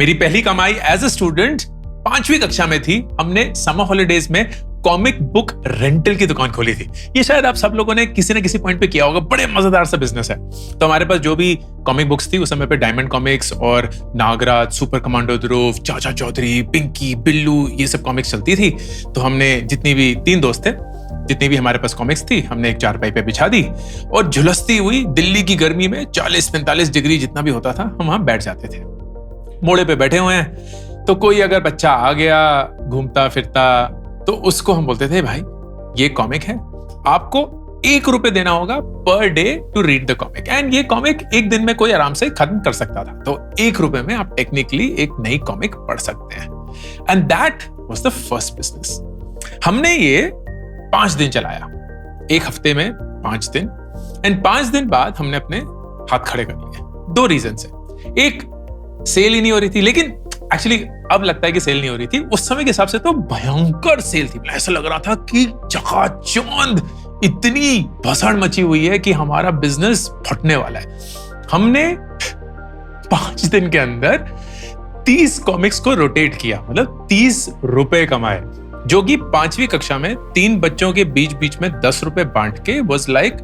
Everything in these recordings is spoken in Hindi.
मेरी पहली कमाई एज अ स्टूडेंट 5वीं कक्षा में थी। हमने समर हॉलीडेज में कॉमिक बुक रेंटल की दुकान खोली थी। ये शायद आप सब लोगों ने किसी न किसी पॉइंट पे किया होगा। बड़े मजेदार सा बिजनेस है। तो हमारे पास जो भी कॉमिक बुक्स थी उस समय पे डायमंड कॉमिक्स और नागराज, सुपर कमांडो ध्रुव, चाचा चौधरी, पिंकी, बिल्लू, ये सब कॉमिक्स चलती थी। तो हमने जितनी भी 3 दोस्त थे, जितनी भी हमारे पास कॉमिक्स थी, हमने एक चारपाई पे बिछा दी और झुलसती हुई दिल्ली की गर्मी में 40-45 डिग्री जितना भी होता था, हम वहां बैठ जाते थे। मोड़े पे बैठे हुए हैं, तो कोई अगर बच्चा आ गया घूमता फिरता, तो उसको हम बोलते थे, भाई ये कॉमिक है, आपको 1 रुपए देना होगा per day to read the comic. And ये कॉमिक एक दिन में कोई आराम से खत्म कर सकता था। तो 1 रुपए में आप टेक्निकली एक नई कॉमिक पढ़ सकते हैं। And that was the first business. हमने ये 5 दिन चलाया, एक हफ्ते में 5 दिन। एंड 5 दिन बाद हमने अपने हाथ खड़े कर लिए। 2 रीजन से। एक, सेल ही नहीं हो रही थी, लेकिन एक्चुअली अब लगता है कि सेल नहीं हो रही थी। उस समय के हिसाब से तो भयंकर सेल थी। ऐसा लग रहा था कि चकाचौंध इतनी भसड़ मची हुई है कि हमारा बिजनेस फटने वाला है। हमने 5 दिन के अंदर 30 कॉमिक्स को रोटेट किया, मतलब 30 रुपए कमाए, जो कि 5वीं कक्षा में 3 बच्चों के बीच बीच में 10 रुपए बांट के वाज लाइक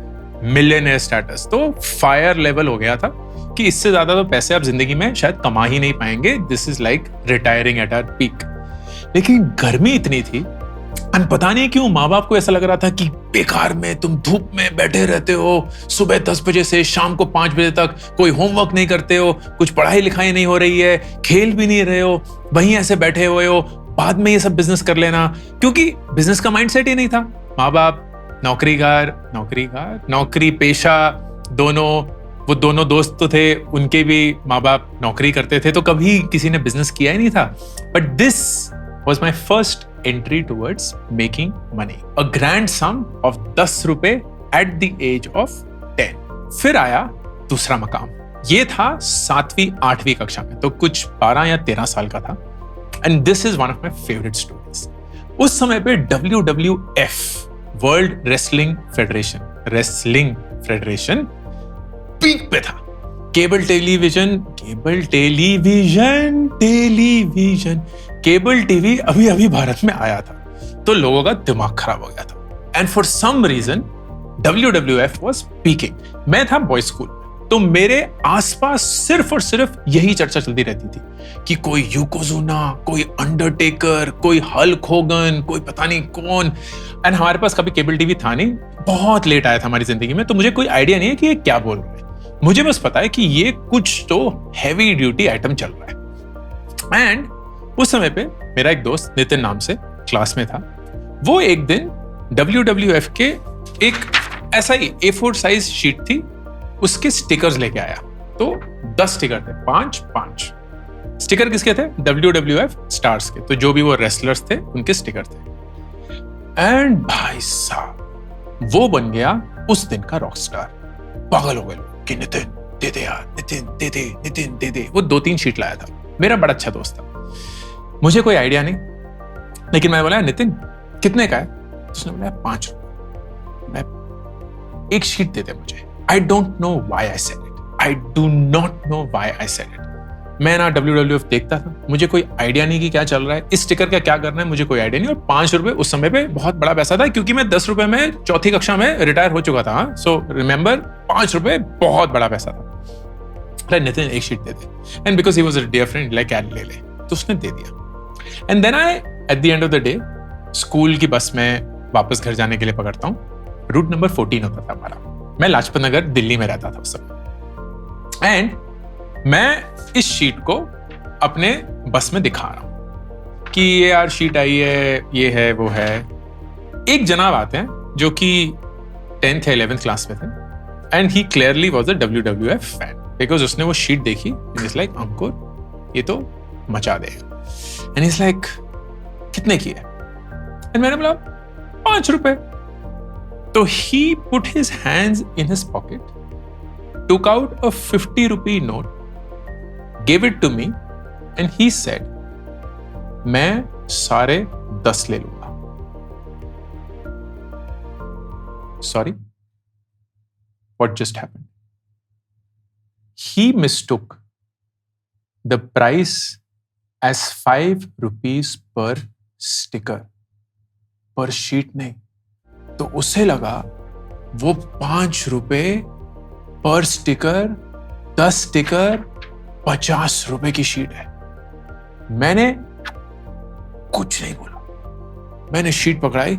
मिलियनेयर स्टेटस। तो फायर लेवल हो गया था कि इससे ज्यादा तो पैसे आप जिंदगी में शायद कमा ही नहीं पाएंगे। This is like retiring at our peak. लेकिन गर्मी इतनी थी, और पता नहीं क्यों माँ बाप को ऐसा लग रहा था कि बेकार में तुम धूप में बैठे रहते हो, सुबह 10 बजे से शाम को 5 बजे तक कोई होमवर्क नहीं करते हो, कुछ पढ़ाई लिखाई नहीं हो रही है, खेल भी नहीं रहे हो, वहीं ऐसे बैठे हुए हो, बाद में ये सब बिजनेस कर लेना। क्योंकि बिजनेस का माइंडसेट ही नहीं था। माँ बाप नौकरी पेशा दोनों, वो दोनों दोस्त तो थे, उनके भी माँ बाप नौकरी करते थे, तो कभी किसी ने बिजनेस किया ही नहीं था। But this was my first entry towards making money, a grand sum of 10 रुपए एट द एज ऑफ 10। फिर आया दूसरा मकाम। ये था 7वीं 8वीं कक्षा में, तो कुछ 12 या 13 साल का था। And this is one of my favourite stories. उस समय पे WWF, world wrestling federation peak पे था। केबल टीवी अभी भारत में आया था, तो लोगों का दिमाग खराब हो गया था। And for some reason WWF was peaking. मैं था बॉय स्कूल, तो मेरे आसपास सिर्फ और सिर्फ यही चर्चा चलती रहती थी कि कोई योकोजुना, कोई अंडरटेकर, कोई हल्क होगन, कोई पता नहीं कौन। एंड हमारे पास कभी केबल टीवी था नहीं, बहुत लेट आया था हमारी जिंदगी में, तो मुझे कोई आइडिया नहीं है कि ये क्या बोल रहे हैं। मुझे बस पता है कि ये कुछ तो हैवी ड्यूटी आइटम चल रहा है। एंड उस समय पे मेरा एक दोस्त नितिन नाम से क्लास में था। वो एक दिन WWF के एक ऐसा ही A4 साइज शीट थी, उसके स्टिकर्स लेके आया। तो 10 स्टिकर थे, 5 स्टिकर किसके थे? WWF स्टार्स के। तो जो भी वो रेसलर्स थे उनके स्टिकर थे। एंड भाई साहब, वो बन गया उस दिन का रॉक स्टार। पागल हो गए लोग कि नितिन दे दे यार, नितिन दे दे। वो 2-3 शीट लाया था। मेरा बड़ा अच्छा दोस्त था, मुझे कोई आइडिया नहीं, लेकिन मैं बोला नितिन कितने का है? उसने बोला 5 रुपए। मैं, एक शीट दे दे मुझे। I don't know why I said it. I do not know why I said it. मैं ना WWF देखता था, मुझे कोई आइडिया नहीं कि क्या चल रहा है, इस स्टिकर का क्या करना है मुझे कोई आइडिया नहीं। और 5 रुपए उस समय पे बहुत बड़ा पैसा था, क्योंकि मैं 10 रुपए में 4थी कक्षा में रिटायर हो चुका था। सो रिमेंबर, 5 रुपए बहुत बड़ा पैसा था। अरे नितिन एक शीट दे दे। And because he was a dear friend, like यार ले ले, तो उसने दे दिया। And then I at the end of the day school की बस में वापस घर जाने के लिए पकड़ता हूँ। रूट नंबर 14 होता था हमारा। मैं लाजपत नगर दिल्ली में रहता था उस समय। एंड मैं इस शीट को अपने बस में दिखा रहा हूं कि ये यार शीट आई है, ये है, वो है। एक जनाब आते हैं जो कि 10th या 11th क्लास में थे। And he clearly was a WWF fan, because उसने वो शीट देखी। इज लाइक अंकुर ये तो मचा देगा। एंड इज लाइक कितने की है? एंड मैंने बोला 5 रुपए। So he put his hands in his pocket, took out a 50 rupee note, gave it to me, and he said, मैं सारे 10 ले लूंगा। Sorry? What just happened? He mistook the price as 5 rupees per sticker, पर शीट नहीं। तो उसे लगा वो 5 रुपए पर स्टिकर, 10 स्टिकर 50 रुपए की शीट है। मैंने कुछ नहीं बोला, मैंने शीट पकड़ाई,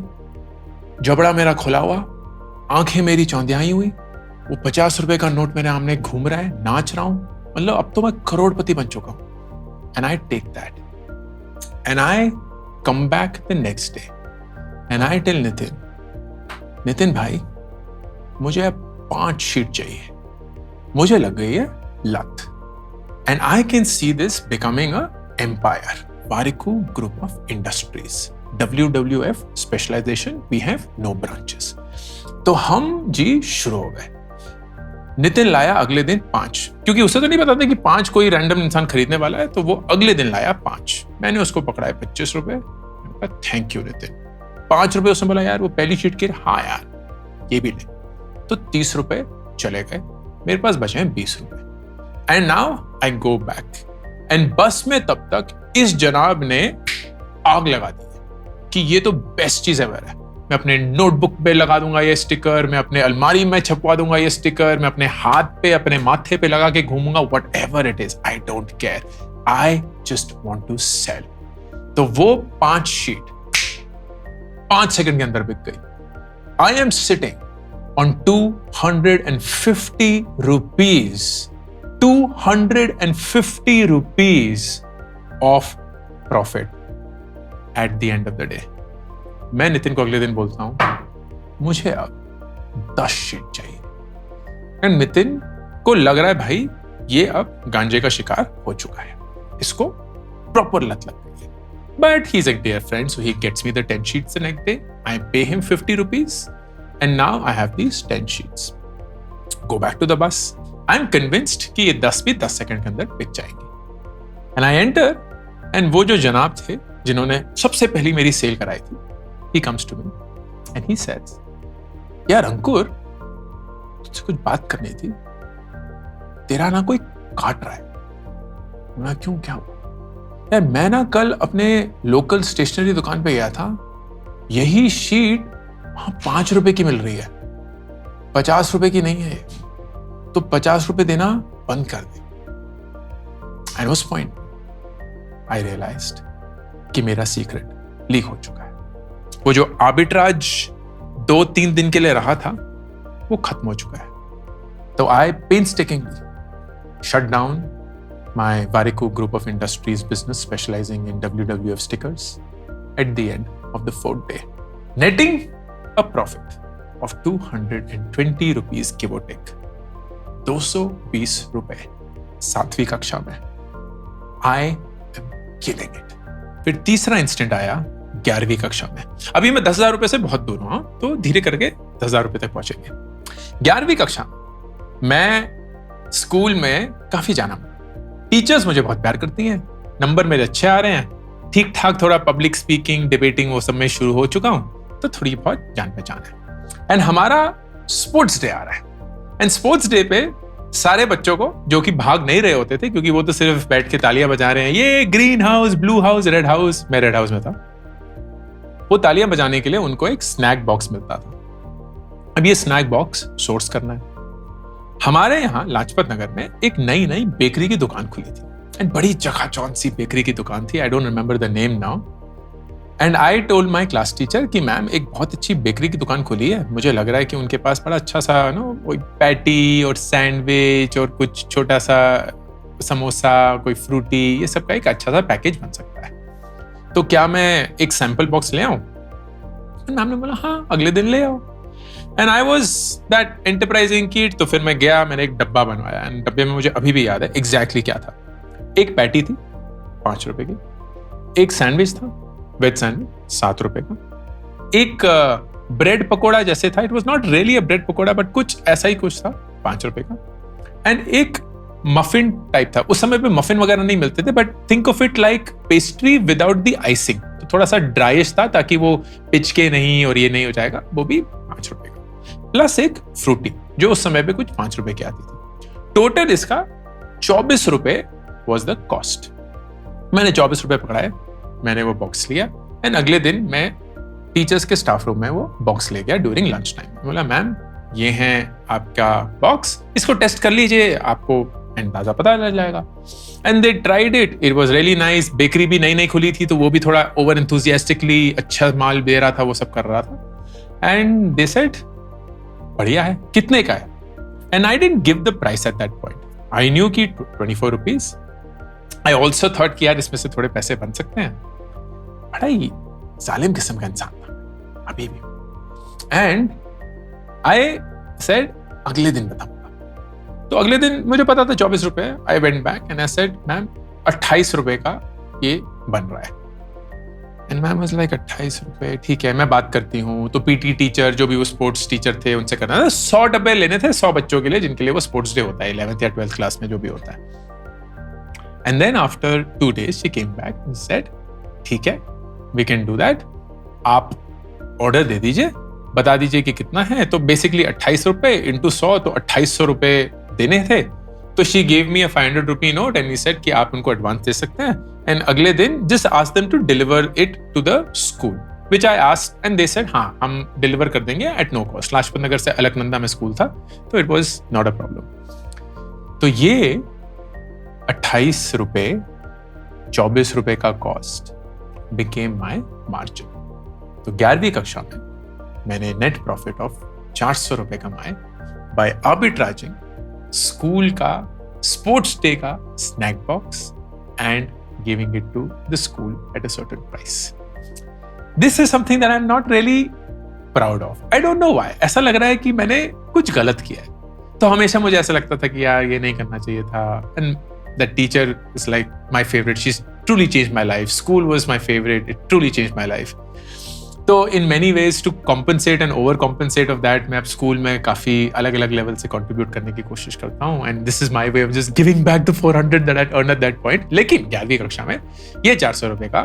जबड़ा मेरा खुला हुआ, आंखें मेरी चौंधियाई हुई, वो 50 रुपए का नोट मेरे सामने घूम रहा है, नाच रहा हूं, मतलब अब तो मैं करोड़पति बन चुका हूं। And I take that and I come back the next day and I tell Nitin भाई, मुझे अब 5 शीट चाहिए, मुझे लग गई है लत। And I can see this becoming a empire, Warikoo group of industries, WWF specialisation, we have no branches. तो हम जी शुरू हो गए। नितिन लाया अगले दिन 5, क्योंकि उसे तो नहीं पता था कि 5 कोई रैंडम इंसान खरीदने वाला है, तो वो अगले दिन लाया 5। मैंने उसको पकड़ाए 25 रुपए, थैंक यू नितिन। 5 रुपए उसने बोला यार वो पहली शीट की, हाँ यार ये भी ले, तो 30 रुपए चले गए, मेरे पास बचे हैं 20 रुपए। And now I go back and बस में तब तक इस जनाब ने आग लगा दी कि ये तो बेस्ट चीज एवर है, मैं अपने नोटबुक पे लगा दूंगा ये स्टिकर, मैं अपने अलमारी में छपवा दूंगा ये स्टिकर, मैं अपने हाथ पे, अपने माथे पे लगा के घूमूंगा, whatever it is, I don't care, I just want to sell. तो वो 5 शीट 5 सेकंड के अंदर बिक गई। I am sitting on 250 rupees, 250 rupees of profit eight the end of the day. मैं नितिन को अगले दिन बोलता हूं मुझे अब 10 शीट चाहिए। एंड नितिन को लग रहा है भाई ये अब गांजे का शिकार हो चुका है, इसको प्रॉपर लत लग गई है। But he is a dear friend, so he gets me the 10 sheets the next day, I pay him 50 rupees and now I have these 10 sheets. Go back to the bus, I M convinced कि ये 10 भी 10 सेकंड के अंदर बिक जाएंगे। एंड आई एंटर एंड वो जो जनाब थे जिन्होंने सबसे पहली मेरी सेल कराई थी, he comes to me and he says, यार अंकुर, तुझसे कुछ बात करनी थी, तेरा ना कोई काट रहा है। मैं क्यों, क्या हुआ? यार मैं ना कल अपने लोकल स्टेशनरी दुकान पे गया था, यही शीट वहां 5 रुपए की मिल रही है, 50 रुपए की नहीं है, तो 50 रुपए देना बंद कर दे। एंड उस पॉइंट आई रियलाइज्ड कि मेरा सीक्रेट लीक हो चुका है। वो जो आर्बिट्राज 2-3 दिन के लिए रहा था वो खत्म हो चुका है। तो आई painstakingly shut down my Variku group of industries business specializing in WWF stickers at the end of the 4th day, netting a profit of 220 rupees give or take, 220 रुपए 7वीं कक्षा में। I am killing it। फिर तीसरा इंस्टेंट आया 11वीं कक्षा में। अभी मैं 10,000 रुपए से बहुत दूर हूं, तो धीरे करके 10,000 रुपए तक पहुंचेंगे। 11वीं कक्षा मैं स्कूल में काफी जाना, टीचर्स मुझे बहुत प्यार करती हैं, नंबर मेरे अच्छे आ रहे हैं, ठीक ठाक थोड़ा पब्लिक स्पीकिंग, डिबेटिंग वो सब में शुरू हो चुका हूं, तो थोड़ी बहुत जान पहचान है। एंड हमारा स्पोर्ट्स डे आ रहा है एंड स्पोर्ट्स डे पे सारे बच्चों को, जो कि भाग नहीं रहे होते थे क्योंकि वो तो सिर्फ बैठ के तालियां बजा रहे हैं, ये green house, blue house, red house, मैं रेड हाउस में था, वो तालियां बजाने के लिए उनको एक स्नैक बॉक्स मिलता था। अब ये स्नैक बॉक्स सोर्स करना है। हमारे यहाँ लाजपत नगर में एक नई बेकरी की दुकान खुली थी एंड बड़ी चकाचौंध सी बेकरी की दुकान थी, I don't remember the name now. And I told my class teacher कि मैम एक बहुत अच्छी बेकरी की दुकान खुली है, मुझे लग रहा है कि उनके पास बड़ा अच्छा सा कोई पैटी और सैंडविच और कुछ छोटा सा समोसा, कोई फ्रूटी, ये सब का एक अच्छा सा पैकेज बन सकता है, तो क्या मैं एक सैंपल बॉक्स ले आऊं? मैम ने बोला हाँ अगले दिन ले आओ। And I was that enterprising kid, तो फिर मैं गया, मैंने एक डब्बा बनवाया एंड डब्बे में मुझे अभी भी याद है एग्जैक्टली क्या था। एक पैटी थी 5 रुपए की, एक सैंडविच था वेज सैंडविच 7 रुपए का, एक ब्रेड पकोड़ा जैसे था, it was not really a bread pakora but कुछ ऐसा ही कुछ था 5 रुपए का, एंड एक मफिन टाइप था। उस समय पे मफिन वगैरह नहीं मिलते थे, but think of it like pastry without the icing, तो थोड़ा सा ड्राइश था ताकि वो पिचके नहीं और ये नहीं हो जाएगा, वो भी 5 रुपए का, प्लस एक फ्रूटी जो उस समय पे कुछ 5 रुपए की आती थी। टोटल इसका 24 रुपए वॉज द कॉस्ट। मैंने 24 रुपए पकड़ाए, मैंने वो बॉक्स लिया एंड अगले दिन मैं टीचर्स के स्टाफ रूम में वो बॉक्स ले गया ड्यूरिंग लंच टाइम। बोला मैम ये है आपका बॉक्स, इसको टेस्ट कर लीजिए, आपको अंदाजा पता लग जाएगा। And they tried it, it was really nice. Bakery भी नई नई खुली थी तो वो भी थोड़ा ओवर एंथुसियास्टिकली अच्छा माल दे रहा था, वो सब कर रहा था। एंड दे सेड बढ़िया है, कितने का है? And I didn't give the price at that point, I knew कि 24 रुपीज। आई ऑल्सो थॉट कि यार इसमें से थोड़े पैसे बन सकते हैं। बड़ा ही जालिम किस्म का इंसान था अभी भी। एंड आई सेड अगले दिन बताऊंगा। तो अगले दिन मुझे पता था 24 रुपए। I went back and I said ma'am 28 रुपए का ये बन रहा है। एंड मैम वाज लाइक 28 रुपए, ठीक है मैं बात करती हूँ। तो पीटी टीचर जो भी वो स्पोर्ट्स टीचर थे उनसे करना था। 100 डब्बे लेने थे 100 बच्चों के लिए जिनके लिए वो स्पोर्ट्स डे होता है 11th या 12th क्लास में जो भी होता है। And then after 2 days she came back and said ठीक है वी कैन डू दैट, आप ऑर्डर दे दीजिए, बता दीजिए कि कितना है। तो बेसिकली 28 रुपए इंटू 100 तो 2800 रुपए देने थे। तो she gave me a 500 rupee note and he said कि आप उनको एडवांस दे सकते हैं। एंड अगले दिन just ask them to deliver it to the school, which I asked and they said हाँ हम डिलीवर कर देंगे at no cost. Lajpat Nagar से अलकनंदा में स्कूल था तो it was not a problem. तो ये 28 रुपए 24 रुपए का कॉस्ट बिकेम माई मार्जिन। तो 11वीं कक्षा में मैंने नेट प्रॉफिट ऑफ 400 रुपए कमाए बाय आर्बिट्राजिंग स्कूल का स्पोर्ट्स डे का snack box and giving it to the school at a certain price. This is something that I am not really proud of. I don't know why. ऐसा लग रहा है कि मैंने कुछ गलत किया है। तो हमेशा मुझे ऐसा लगता था कि यार ये नहीं करना चाहिए था। And that teacher is like my favourite, she truly changed my life. School was my favorite. It truly changed my life. तो in many ways to compensate and overcompensate of that, मैं अब स्कूल में काफी अलग अलग लेवल से कंट्रीब्यूट करने की कोशिश करता हूँ। And this is my way of just giving back the 400 that I earned at that point. लेकिन 11वीं कक्षा में ये 400 रुपए का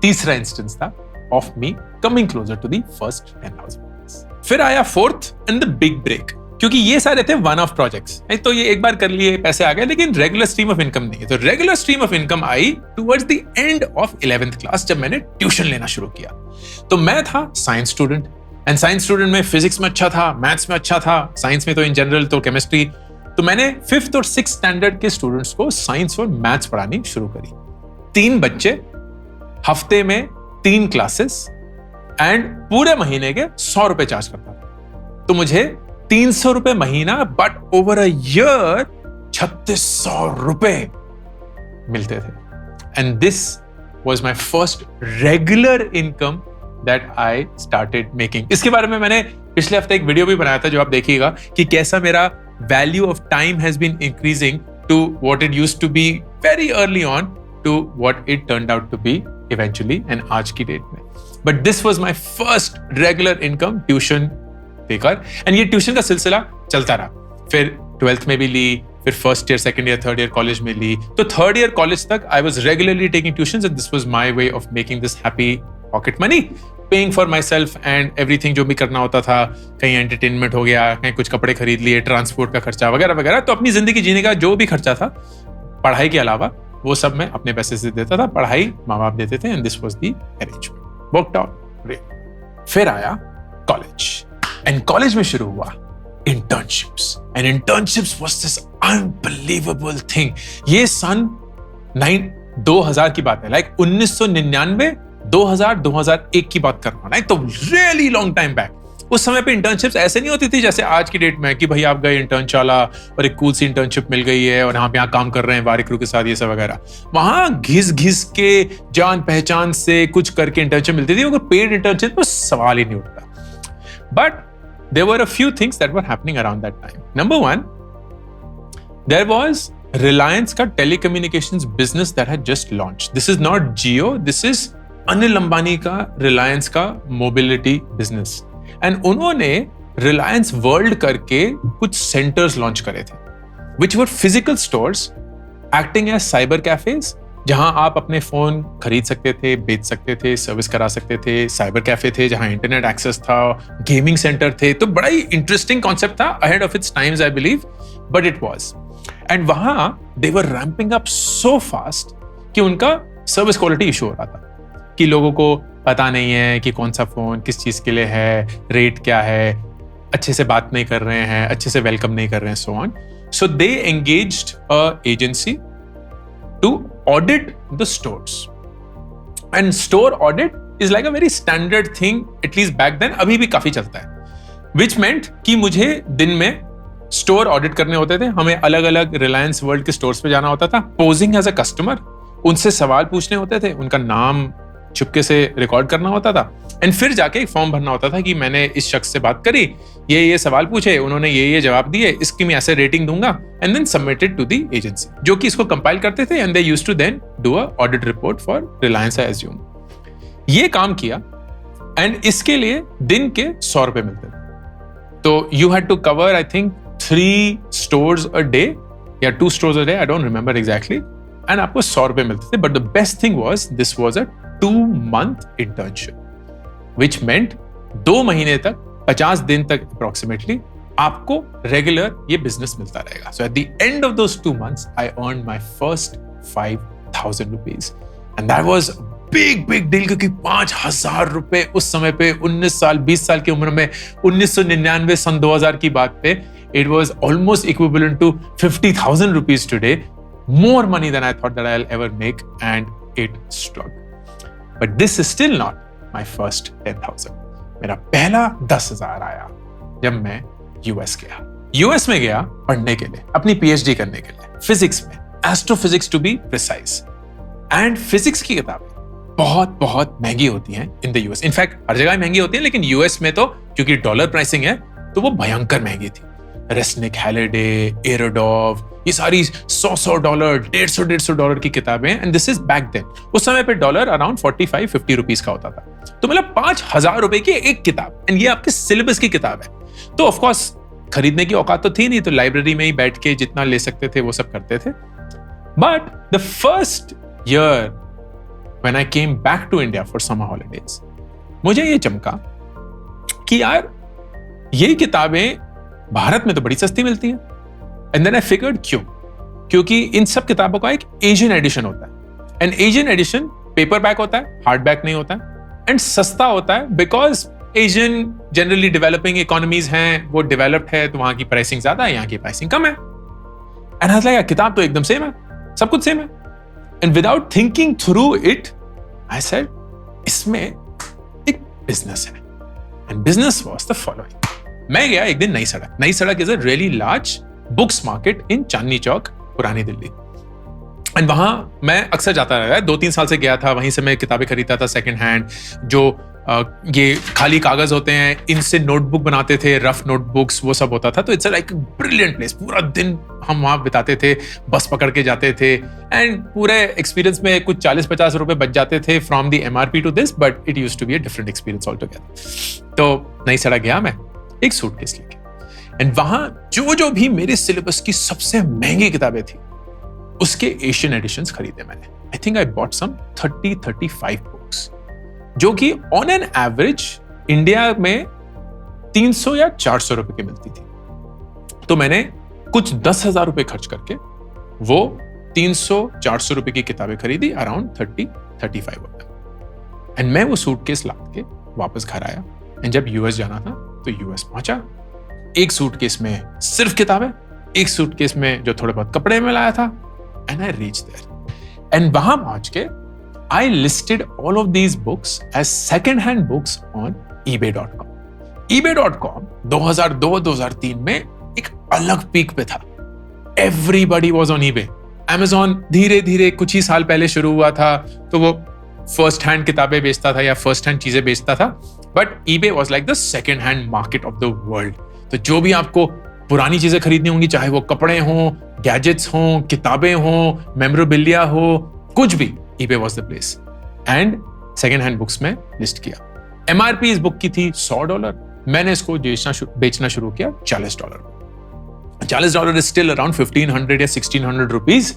तीसरा इंस्टेंस था of me coming closer to the first 10,000 rupees. फिर आया 4th and the big break. क्योंकि ये सारे थे वन ऑफ प्रोजेक्ट्स, तो ये एक बार कर लिए पैसे आ गए, लेकिन रेगुलर स्ट्रीम ऑफ इनकम नहीं है। तो regular stream of income I towards the end of 11th class जब मैंने ट्यूशन लेना शुरू किया। तो मैं था science student and science student में फिजिक्स में अच्छा था, मैथ्स में अच्छा था, साइंस में तो इन जनरल तो केमिस्ट्री। तो मैंने 5th और 6th स्टैंडर्ड के स्टूडेंट्स को साइंस और मैथ्स पढ़ानी शुरू करी। 3 बच्चे, हफ्ते में 3 क्लासेस एंड पूरे महीने के 100 रुपए चार्ज करता था। तो मुझे 300 रुपए महीना बट ओवर अ ईयर 3600 रुपए मिलते थे। And this was my first regular income that I started making. इसके बारे में मैंने पिछले हफ्ते एक वीडियो भी बनाया था जो आप देखिएगा कि कैसा मेरा value of time has been increasing to what it used to be very early on to what it turned out to be eventually and आज की डेट में। But this was my first regular income tuition देकर। एंड ये ट्यूशन का सिलसिला चलता रहा। फिर 12th में भी ली, फिर first year, second year, third year college में ली। तो थर्ड ईयर कॉलेज तक I was regularly taking tuitions and this was my way of making this happy pocket money, paying for my self and everything जो भी करना होता था। कहीं एंटरटेनमेंट हो गया, कहीं कुछ कपड़े खरीद लिए, ट्रांसपोर्ट का खर्चा वगैरह वगैरह। तो अपनी जिंदगी जीने का जो भी खर्चा था पढ़ाई के अलावा वो सब मैं अपने पैसे से देता था। पढ़ाई माँ बाप देते थे and this was the arrangement, worked out great. फिर आया कॉलेज एंड कॉलेज में शुरू हुआ internships and internships was this unbelievable thing. ये सन 2000 की बात है, लाइक 1999 2000 2001 की बात कर रहा हूं, लाइक तो रियली लॉन्ग टाइम बैक। उस समय पे इंटर्नशिप्स ऐसे नहीं होती थी जैसे आज की डेट में कि भाई आप गए इंटर्न चाला और एक कूल सी इंटर्नशिप मिल गई है और यहाँ काम कर रहे हैं बारीक रू के साथ ये सब वगैरह। वहां घिस के जान पहचान से कुछ करके इंटर्नशिप मिलती थी, मगर पेड इंटर्नशिप पर सवाल ही नहीं उठता। But there were a few things that were happening around that time. Number one, there was Reliance का telecommunications business that had just launched. This is not Jio, this is Anil Ambani का Reliance का mobility business. And उन्होंने Reliance World करके कुछ centers launch करे थे, which were physical stores acting as cyber cafes, जहां आप अपने फोन खरीद सकते थे, बेच सकते थे, सर्विस करा सकते थे। साइबर कैफे थे जहां इंटरनेट एक्सेस था, गेमिंग सेंटर थे। तो बड़ा ही इंटरेस्टिंग कॉन्सेप्ट था, ahead of its times I believe, but it was. And वहां दे वर रैंपिंग अप सो फास्ट कि उनका सर्विस क्वालिटी इशू हो रहा था कि लोगों को पता नहीं है कि कौन सा फोन किस चीज के लिए है, रेट क्या है, अच्छे से बात नहीं कर रहे हैं, अच्छे से वेलकम नहीं कर रहे हैं, so on. So they engaged a agency to audit the stores. And store audit is like a very standard thing, at least back then, अभी भी काफी चलता है. विच मेंट कि मुझे दिन में स्टोर ऑडिट करने होते थे. हमें अलग अलग रिलायंस वर्ल्ड के स्टोर्स पे जाना होता था, पोजिंग एज अ कस्टमर, उनसे सवाल पूछने होते थे, उनका नाम चुपके से रिकॉर्ड करना होता था, एंड फिर जाके एक फॉर्म भरना होता था कि मैंने इस शख्स से बात करी, ये सवाल पूछे, उन्होंने ये जवाब दिए, इसकी मैं ऐसे रेटिंग दूंगा, and then submitted to the agency, जो कि इसको कंपाइल करते थे, and they used to then do a audit report for Reliance, I assume. ये काम किया, एंड इसके लिए दिन के 100 रुपए मिलते थे. तो you had to cover, I think 3 stores a day या 2 stores a day, I don't remember exactly, and आपको 100 रुपए मिलते थे. But the best thing was this was a 2-month internship, which meant 2 महीने तक, 50 दिन तक approximately आपको रेगुलर ये बिजनेस मिलता रहेगा. So at the end of those 2 months, I earned my first 5,000 rupees, and that was big deal, क्योंकि 5,000 रुपए उस समय पे 19 साल 20 साल की उम्र में 1999 सन 2000 की बात पे, it was almost equivalent to 50,000 rupees today. More money than I thought that I'll ever make, and it struck. But this is still not my first 10,000. मेरा पहला 10,000 आया जब मैं यूएस गया. यूएस में गया पढ़ने के लिए, अपनी पीएचडी करने के लिए, फिजिक्स में, astrophysics to be precise. And physics की किताबें बहुत महंगी होती हैं इन द यूएस. इनफैक्ट हर जगह महंगी होती हैं, लेकिन यूएस में तो क्योंकि डॉलर प्राइसिंग है तो वो भयंकर महंगी थी. रेस्निक, हैलिडे, एरोडोव, ये सारी $100, $150 की किताबें. And this is back then. उस समय पे डॉलर अराउंड 45-50 रुपीज का होता था. तो मतलब 5,000 रुपए की एक किताब, एंड ये आपके सिलेबस की किताब है. तो ऑफकोर्स खरीदने की औकात तो थी नहीं, तो लाइब्रेरी में ही बैठ के जितना ले सकते थे वो सब करते थे. But the first year when I came back to India for summer holidays, मुझे ये चमका कि यार ये किताबें भारत में तो बड़ी सस्ती मिलती हैं. And then I figured क्योंकि इन सब किताबों का एक एशियन एडिशन होता है, एंड एशियन एडिशन पेपर बैक होता है, हार्ड बैक नहीं होता है, एंड सस्ता होता है, because Asian generally developing economies हैं, वो डेवलप्ड है, तो वहां की प्राइसिंग ज्यादा है, यहाँ की प्राइसिंग कम है. एंड आई वाज लाइक किताब तो एकदम सेम है, सब कुछ सेम है. And without thinking through it, I said, इसमें एक बिजनेस है. And business was the following. मैं गया एक दिन नई सड़क is a really large books market in Chandni Chowk, पुरानी दिल्ली. एंड वहां मैं अक्सर जाता रहा, 2-3 साल से गया था. वहीं से मैं किताबें खरीदता था सेकंड हैंड, जो ये खाली कागज होते हैं, इनसे नोटबुक बनाते थे, रफ नोटबुक्स, वो सब होता था. तो इट्स लाइक ब्रिलियंट प्लेस. पूरा दिन हम वहां बिताते थे, बस पकड़ के जाते थे, एंड पूरे एक्सपीरियंस में कुछ 40-50 रुपए बच जाते थे from the MRP to this, but it used to be a different experience all together. तो नई सड़क गया मैं एक सूटकेस लेके, एंड वहां जो भी मेरे सिलेबस की सबसे महंगी किताबें थी, उसके एशियन एडिशंस खरीदे मैंने. I think I bought some 30-35 books, जो कि ऑन एन एवरेज इंडिया में 300 या 400 रुपए की मिलती थी. तो मैंने कुछ 10,000 रुपए खर्च करके वो 300-400 रुपए की किताबें खरीदी, अराउंड 30-35 ऑफ देम. एंड मैं वो सूटकेस लाद के वापस घर आया. एंड जब यूएस जाना था तो यूएस पहुंचा. एक सूटकेस में सिर्फ किताबें, एक सूटकेस में जो थोड़े बहुत कपड़े में लाया था. And I reach there, and वहां पहुंच के I listed all of these books as second-hand books on eBay.com. eBay.com 2002-2003 में एक अलग पीक पे था. Everybody was on eBay. Amazon धीरे-धीरे कुछ ही साल पहले शुरू हुआ था, तो वो फर्स्ट हैंड किताबें बेचता था या फर्स्ट हैंड चीजें बेचता था. But eBay was like the second-hand market of the world. तो जो भी आपको पुरानी चीजें खरीदनी होंगी, चाहे वो कपड़े हों, गैजेट्स हों, किताबें हों, मेमोरेबिलिया हो, कुछ भी, eBay was the place. And second hand books में लिस्ट किया. MRP इस बुक की थी $100. मैंने इसको बेचना शुरू किया $40. $40 is still around 1,500 या 1,600 rupees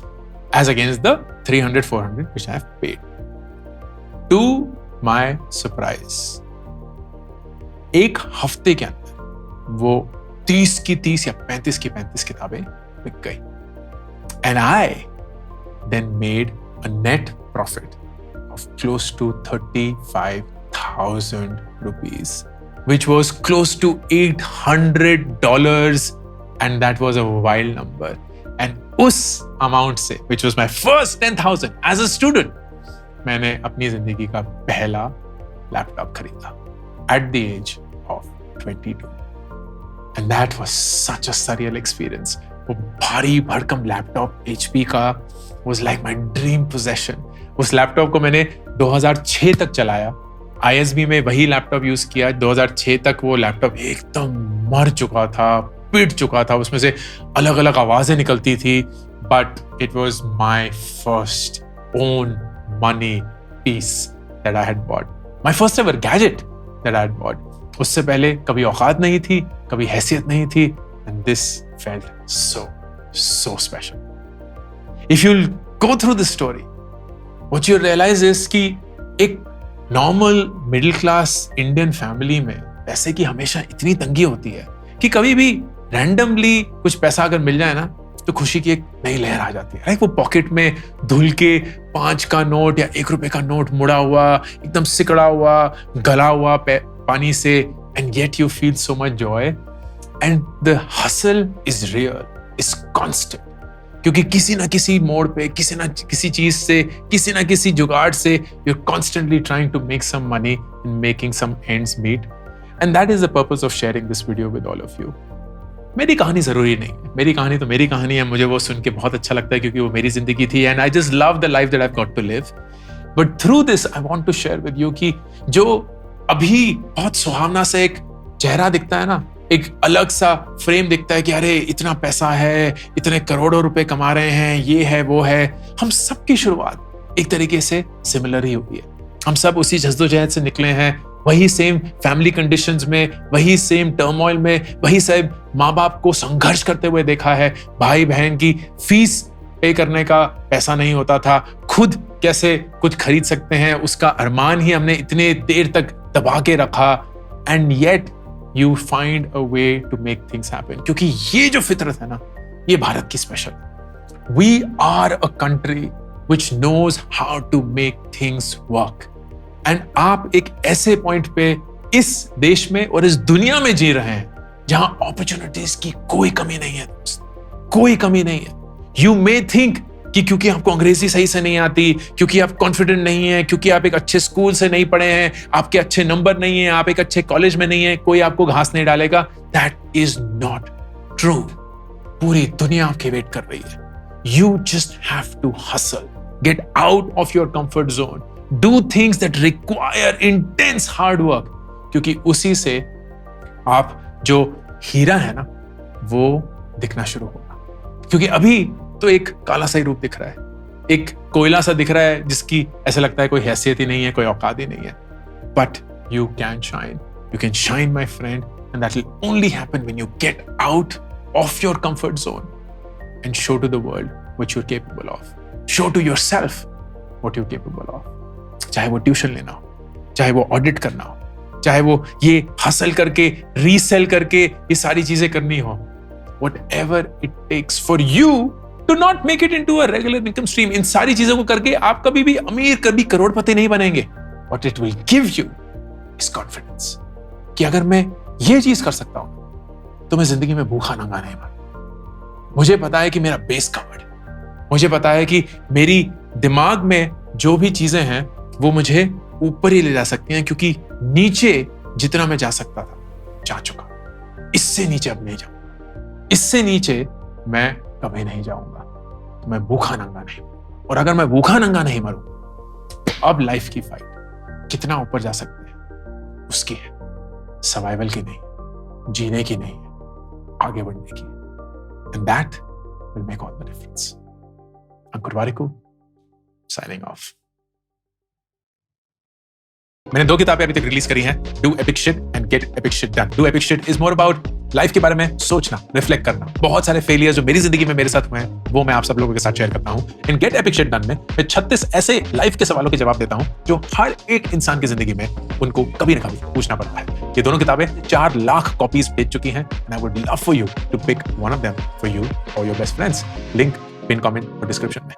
as against the 300-400 which I have paid. To my surprise, एक हफ्ते के अंदर वो 30 की 30 या 35 की 35 किताबें बिक गई. And I then made a net profit of close to 35,000 rupees, which was close to $800, and that was a wild number. And उस amount से, which was my first 10,000 as a student, मैंने अपनी जिंदगी का पहला लैपटॉप खरीदा at the age of 22. And that was such a surreal experience. वो भारी भरकम लैपटॉप HP का was like my dream possession. उस लैपटॉप को मैंने 2006 तक चलाया. ISB में वही लैपटॉप यूज किया. 2006 तक वो लैपटॉप एकदम मर चुका था, पिट चुका था, उसमें से अलग अलग आवाजें निकलती थी. But it was my first own money piece that I had bought. My first ever gadget that I had bought. उससे पहले कभी औकात नहीं थी, कभी हैसियत नहीं थी, and this felt so special. If you'll go through this story, what you realize is कि एक normal middle class Indian family में पैसे की हमेशा इतनी तंगी होती है कि कभी भी randomly कुछ पैसा अगर मिल जाए ना तो खुशी की एक नई लहर आ जाती है. राइट, वो पॉकेट में धुल के 5 का नोट या 1 रुपए का नोट मुड़ा हुआ, एकदम सिकड़ा हुआ, गला हुआ पानी से, and yet you feel so much joy, and the hustle is real, is constant. क्योंकि किसी ना किसी मोड़ पे, किसी ना किसी चीज से, किसी ना किसी जुगाड़ से you're constantly trying to make some money and making some ends meet, and that is the purpose of sharing this video with all of you. मेरी कहानी जरूरी नहीं है, मेरी कहानी तो मेरी कहानी है, मुझे वो सुन के बहुत अच्छा लगता है क्योंकि वो मेरी जिंदगी थी, and I just love the life that I've got to live. But through this I want to share with you कि जो अभी बहुत सुहावना सा एक चेहरा दिखता है ना, एक अलग सा फ्रेम दिखता है कि अरे इतना पैसा है, इतने करोड़ों रुपए कमा रहे हैं, ये है वो है, हम सबकी शुरुआत एक तरीके से सिमिलर ही हुई है. हम सब उसी जद्दोजहद से निकले हैं, वही सेम फैमिली कंडीशंस में, वही सेम टर्मोइल में, वही सब माँ बाप को संघर्ष करते हुए देखा है. भाई बहन की फीस पे करने का पैसा नहीं होता था, खुद कैसे कुछ खरीद सकते हैं उसका अरमान ही हमने इतने देर तक दबा के रखा. And yet you find a way to make things happen. क्योंकि ये जो फितरत है ना, ये भारत की special. We are a country which knows how to make things work. And आप एक ऐसे पॉइंट पे इस देश में और इस दुनिया में जी रहे हैं जहां अपॉर्चुनिटीज की कोई कमी नहीं है दोस्त, कोई कमी नहीं है. यू मे थिंक कि क्योंकि आपको अंग्रेजी सही से नहीं आती, क्योंकि आप कॉन्फिडेंट नहीं है, क्योंकि आप एक अच्छे स्कूल से नहीं पढ़े हैं, आपके अच्छे नंबर नहीं है, आप एक अच्छे कॉलेज में नहीं है, कोई आपको घास नहीं डालेगा. That is not true. पूरी दुनिया आपकी वेट कर रही है. You just have to hustle, get out of your comfort zone, do things that require intense hard work. क्योंकि उसी से आप जो हीरा है ना, वो दिखना शुरू होगा. क्योंकि अभी तो एक काला सा ही रूप दिख रहा है, एक कोयला सा दिख रहा है जिसकी ऐसा लगता है कोई हैसियत ही नहीं है, कोई औकात ही नहीं है. But you can shine my friend, and that will only happen when you get out of your comfort zone and show to the world what you are capable of. Show to yourself what you are capable of. चाहे वो ट्यूशन लेना हो, चाहे वो ऑडिट करना हो, चाहे वो ये हसल करके रीसेल करके ये सारी चीजें करनी हो. Whatever it takes for you to not make it into a regular income stream. इन सारी चीजों को करके आप कभी भी अमीर, कभी करोड़पति नहीं बनेंगे. What it will give you is confidence. कि अगर मैं ये चीज कर सकता हूं तो मैं जिंदगी में भूखा नंगा नहीं मरूं. मुझे पता है कि मेरा बेस कवर्ड है. मुझे पता है कि मेरी दिमाग में जो भी चीजें हैं वो मुझे ऊपर ही ले जा सकती हैं, क्योंकि नीचे जितना मैं जा सकता था जा चुका. इससे नीचे अब नहीं जाऊं. इससे नीचे मैं कभी नहीं जाऊंगा. तो मैं भूखा नंगा नहीं. और अगर मैं भूखा नंगा नहीं मरूं तो अब लाइफ की फाइट कितना ऊपर जा सकते हैं उसकी है, सर्वाइवल की नहीं, जीने की नहीं, आगे बढ़ने की. And that will make all the difference. Ankur Warikoo, signing off. मैंने 2 किताबें अभी तक रिलीज करी हैं, do epic shit and gate epic shit done. Do epic shit is more about life के बारे में सोचना, रिफ्लेक्ट करना. बहुत सारे फेलियर जो मेरी जिंदगी में मेरे साथ हुए हैं वो मैं आप सब लोगों के साथ शेयर करता हूं. इन गेट एपिक शिट डन में मैं 36 ऐसे लाइफ के सवालों के जवाब देता हूं जो हर एक इंसान की जिंदगी में उनको कभी ना कभी पूछना पड़ता है. ये दोनों किताबें 4 लाख कॉपीज बेच चुकी हैं. And I would love for you to pick one of them for you और your best friends. Link pin comment और डिस्क्रिप्शन में.